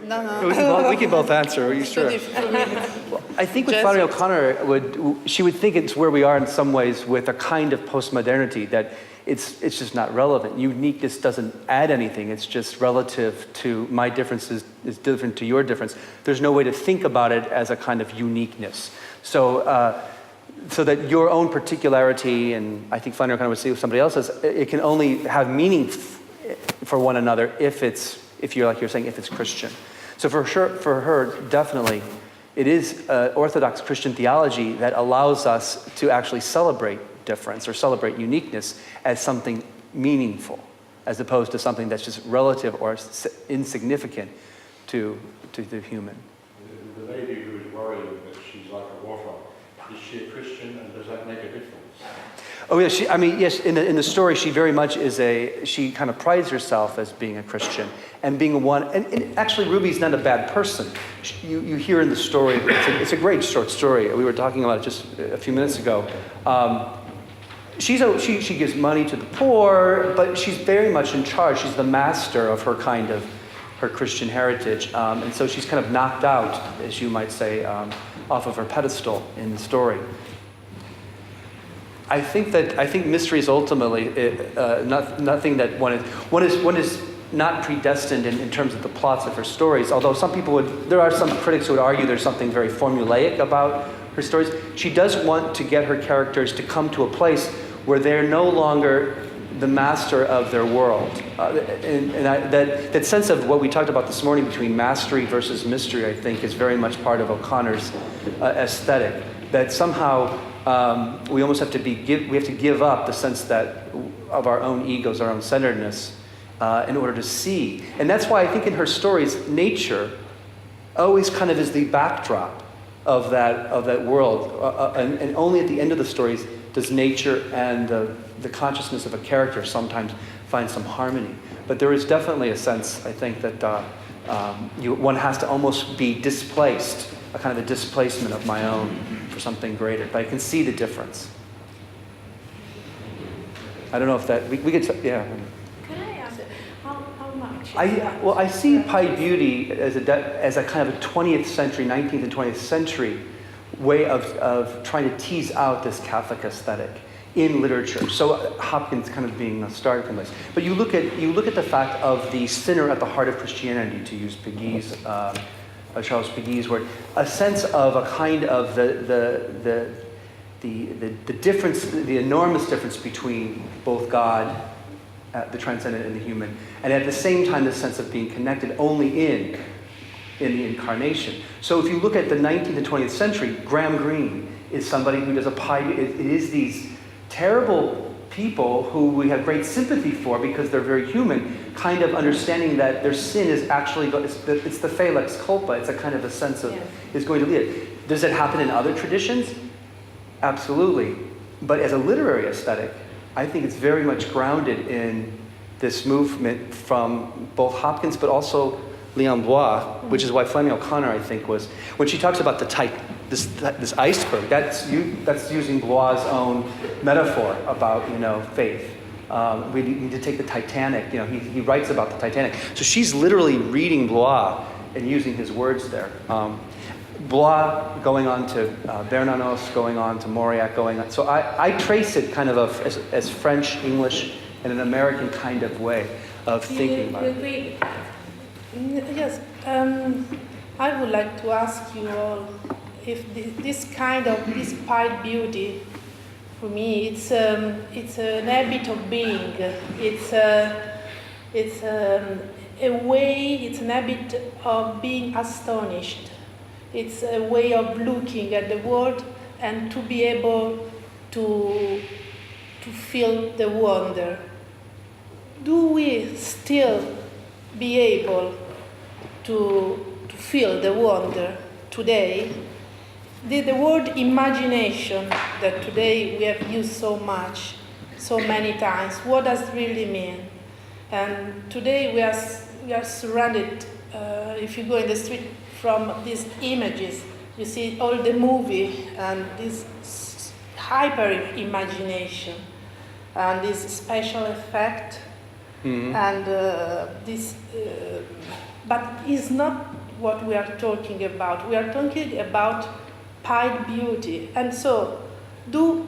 No. We can both answer. Are you sure? Well, I think with Flannery O'Connor, she would think it's where we are in some ways with a kind of postmodernity, that it's just not relevant. Uniqueness doesn't add anything. It's just relative to my difference is different to your difference. There's no way to think about it as a kind of uniqueness. So that your own particularity, and I think Flannery O'Connor would say with somebody else's, it can only have meaning for one another if you're like you're saying, if it's Christian. So for her, definitely, it is Orthodox Christian theology that allows us to actually celebrate difference or celebrate uniqueness as something meaningful, as opposed to something that's just relative or insignificant to the human. The lady who is worried that she's like a wallflower, is she a Christian, and does that make a difference? Oh yes, yes. In the story, she very much is she kind of prides herself as being a Christian and being one. And actually, Ruby's not a bad person. You hear in the story, it's a great short story. We were talking about it just a few minutes ago. She gives money to the poor, but she's very much in charge. She's the master of her Christian heritage, and so she's kind of knocked out, as you might say, off of her pedestal in the story. I think mystery is ultimately nothing that one is not predestined in terms of the plots of her stories. Although there are some critics who would argue there's something very formulaic about her stories. She does want to get her characters to come to a place where they're no longer the master of their world. That sense of what we talked about this morning between mastery versus mystery, I think, is very much part of O'Connor's aesthetic. That somehow we almost have to give up the sense that of our own egos, our own centeredness, in order to see. And that's why I think in her stories, nature always kind of is the backdrop of that world, and only at the end of the stories does nature and the consciousness of a character sometimes find some harmony. But there is definitely a sense, I think, that one has to almost be displaced, a kind of a displacement of my own for something greater. But I can see the difference. I don't know if that we could, yeah. Can I ask how much? I see Pied Beauty as a kind of a 20th century, 19th and 20th century way of trying to tease out this Catholic aesthetic in literature. So Hopkins kind of being a starting place. But you look at the fact of the sinner at the heart of Christianity, to use Charles Peguy's word, a sense of a kind of the difference, the enormous difference between both God, the transcendent, and the human, and at the same time the sense of being connected only in the incarnation. So if you look at the 19th and 20th century, Graham Greene is somebody who does it is these terrible people who we have great sympathy for because they're very human, kind of understanding that their sin is actually, it's the felix culpa, it's a kind of a sense of, is going to lead it. Does it happen in other traditions? Absolutely. But as a literary aesthetic, I think it's very much grounded in this movement from both Hopkins but also Leon Blois, which is why Flannery O'Connor, I think, was, when she talks about this iceberg, that's using Blois' own metaphor about, faith. We need to take the Titanic, he writes about the Titanic. So she's literally reading Blois and using his words there. Blois going on to Bernanos, going on to Mauriac, going on. So I trace it kind of as French, English, and an American kind of way of thinking about it. Yes, I would like to ask you all if this Pied Beauty, for me, it's an habit of being. It's an habit of being astonished. It's a way of looking at the world and to be able to feel the wonder. Do we still be able to feel the wonder today? The word imagination that today we have used so many times, what does it really mean? And today we are surrounded, if you go in the street, from these images. You see all the movie and this hyper imagination and this special effect. Mm-hmm. And but it's not what we are talking about. We are talking about pied beauty. And so,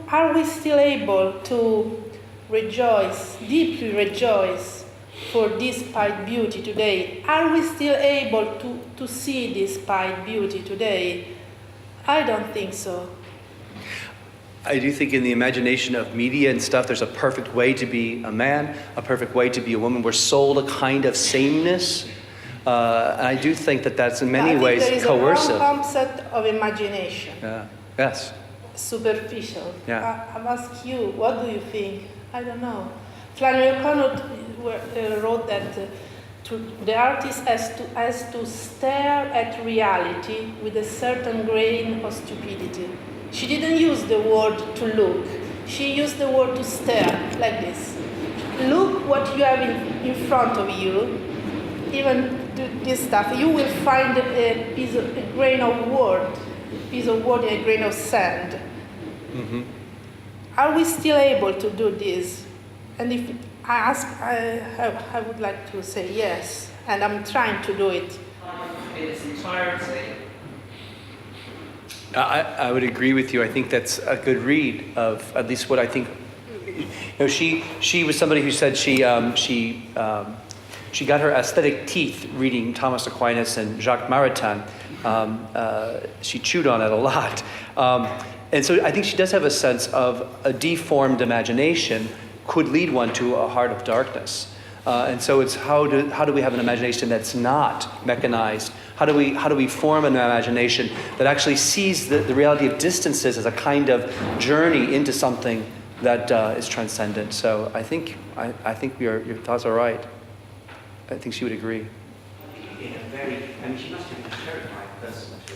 are we still able to rejoice, deeply rejoice for this pied beauty today? Are we still able to see this pied beauty today? I don't think so. I do think in the imagination of media and stuff, there's a perfect way to be a man, a perfect way to be a woman. We're sold a kind of sameness. And I do think that that's in many ways coercive. There is a wrong concept of imagination. Yeah. Yes. Superficial. Yeah. I've asked you, what do you think? I don't know. Flannery O'Connor wrote that the artist has to stare at reality with a certain grain of stupidity. She didn't use the word to look. She used the word to stare, like this. Look what you have in front of you. Even this stuff, you will find a grain of wood, a grain of sand. Mm-hmm. Are we still able to do this? And if I ask, I would like to say yes, and I'm trying to do it. In its entirety. I would agree with you. I think that's a good read of at least what I think. You know, she was somebody who said she got her aesthetic teeth reading Thomas Aquinas and Jacques Maritain. She chewed on it a lot. And so I think she does have a sense of a deformed imagination could lead one to a heart of darkness. And so it's how do we have an imagination that's not mechanized? How do we form an imagination that actually sees the reality of distances as a kind of journey into something that is transcendent? So I think your thoughts are right. I think she would agree. In a very, she must have been a terrifying person to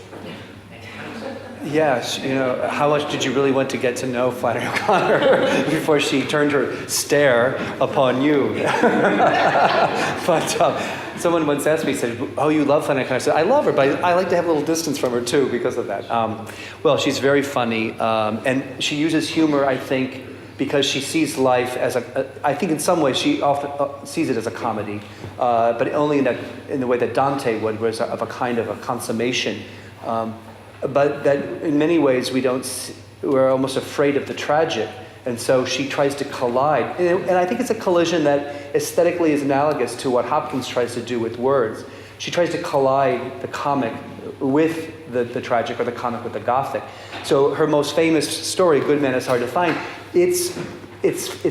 encounter. Yes, how much did you really want to get to know Flannery O'Connor before she turned her stare upon you? But someone once asked me, said, "Oh, you love Flannery O'Connor?" I said, "I love her, but I like to have a little distance from her too because of that." Well, she's very funny, and she uses humor, I think, because she sees life as I think in some ways she often sees it as a comedy, but only in the way that Dante would, where it's of a kind of a consummation. But that in many ways we're almost afraid of the tragic. And so she tries to collide. And I think it's a collision that aesthetically is analogous to what Hopkins tries to do with words. She tries to collide the comic with the tragic, or the comic with the Gothic. So her most famous story, Good Man is Hard to Find, it's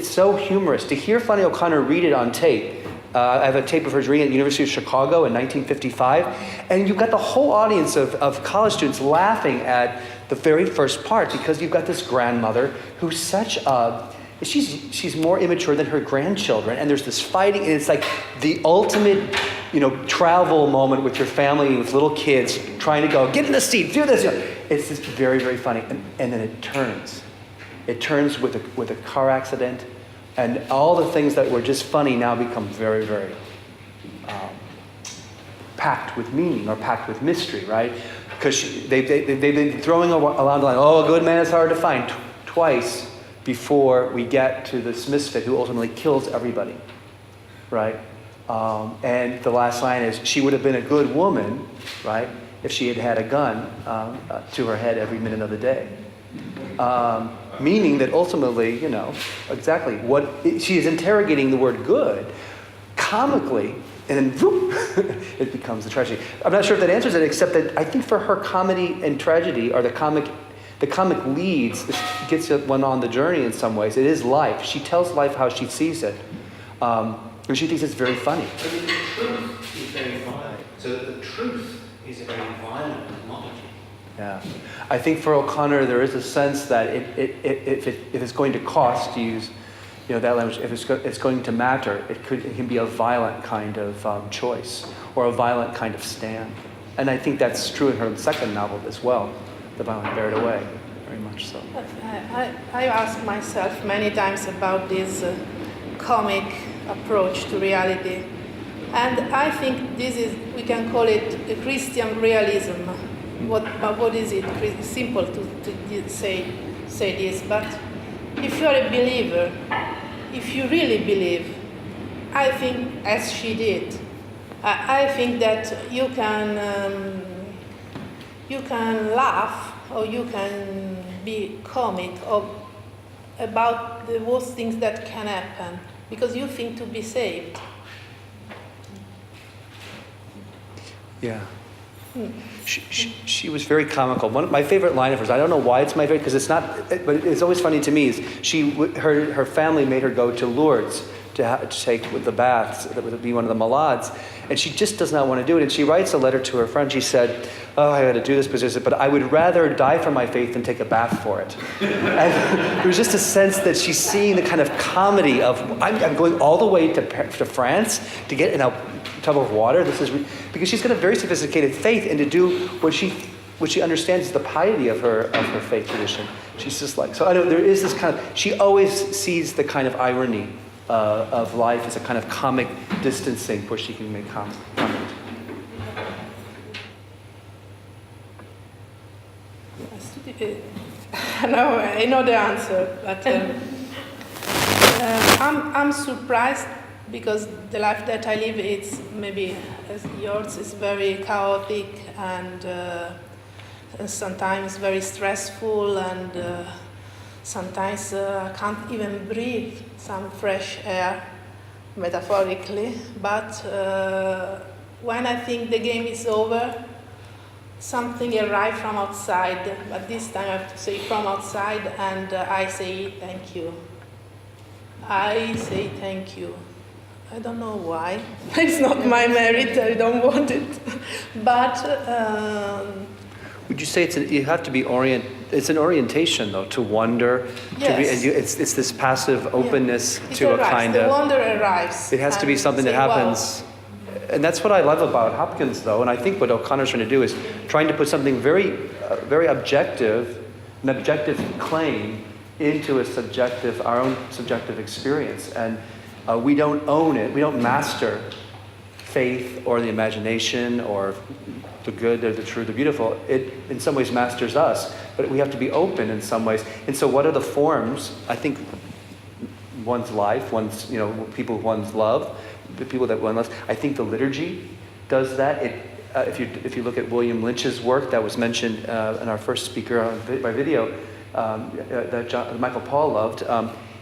so humorous. To hear Flannery O'Connor read it on tape, I have a tape of her reading at the University of Chicago in 1955, and you've got the whole audience of college students laughing at the very first part, because you've got this grandmother who's she's more immature than her grandchildren, and there's this fighting, and it's like the ultimate, travel moment with your family, with little kids, trying to go, get in the seat, do this. It's just very, very funny, and then it turns. It turns with a car accident, and all the things that were just funny now become very, very packed with meaning or packed with mystery, right? Because they've been throwing around the line, oh, a good man is hard to find, twice before we get to this misfit who ultimately kills everybody, right? And the last line is, she would have been a good woman, right, if she had had a gun to her head every minute of the day. Meaning that ultimately, exactly what she is interrogating the word good comically, and then whoop, it becomes a tragedy. I'm not sure if that answers it, except that I think for her comedy and tragedy, or the comic leads, gets one on the journey in some ways. It is life. She tells life how she sees it, and she thinks it's very funny. But the truth is very violent. So the truth is a very violent commodity. Yeah, I think for O'Connor there is a sense that if it's going to cost, to use that language, if it's going to matter, it can be a violent kind of choice, or a violent kind of stand. And I think that's true in her second novel as well, The Violent Bear It Away, very much so. I ask myself many times about this comic approach to reality, and I think we can call it a Christian realism. What is it? It's simple to say this, but if you're a believer, if you really believe, I think, as she did, I think that you can laugh or you can be comic about the worst things that can happen because you think to be saved. Yeah. She was very comical. One of my favorite line of hers, I don't know why it's my favorite, because it's not, but it's always funny to me, is her family made her go to Lourdes to take with the baths, that would be one of the malades, and she just does not want to do it. And she writes a letter to her friend. She said, "Oh, I got to do this, but I would rather die for my faith than take a bath for it." And there was just a sense that she's seeing the kind of comedy of, I'm going all the way to France to get in a tub of water. Because she's got a very sophisticated faith, and to do what she understands is the piety of her faith tradition. She's just like, so I know there is this kind of, she always sees the kind of irony of life as a kind of comic distancing where she can make comment. No, I know the answer, but I'm surprised because the life that I live, it's maybe as yours is very chaotic and sometimes very stressful, and sometimes I can't even breathe some fresh air, metaphorically. But when I think the game is over, something arrived from outside, but this time I have to say from outside, and I say thank you. I say thank you. I don't know why. It's not my merit, I don't want it. But would you say you have to be it's an orientation though, to wonder, yes. It's this passive openness to arrives. a kind the of wonder arrives. It has to be something that happens. Wow. And that's what I love about Hopkins though, and I think what O'Connor's trying to do is trying to put something very objective, an objective claim into our own subjective experience. And we don't own it, we don't master faith or the imagination or the good or the true, the beautiful. It in some ways masters us, but we have to be open in some ways. And so what are the forms? I think one's life, people one's love, the people that one loves. I think the liturgy does that. If you look at William Lynch's work that was mentioned in our first speaker by video, that Michael Paul loved,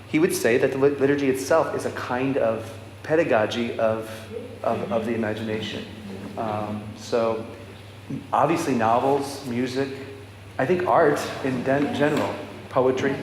he would say that the liturgy itself is a kind of pedagogy of the imagination. So obviously novels, music, I think art in general, poetry.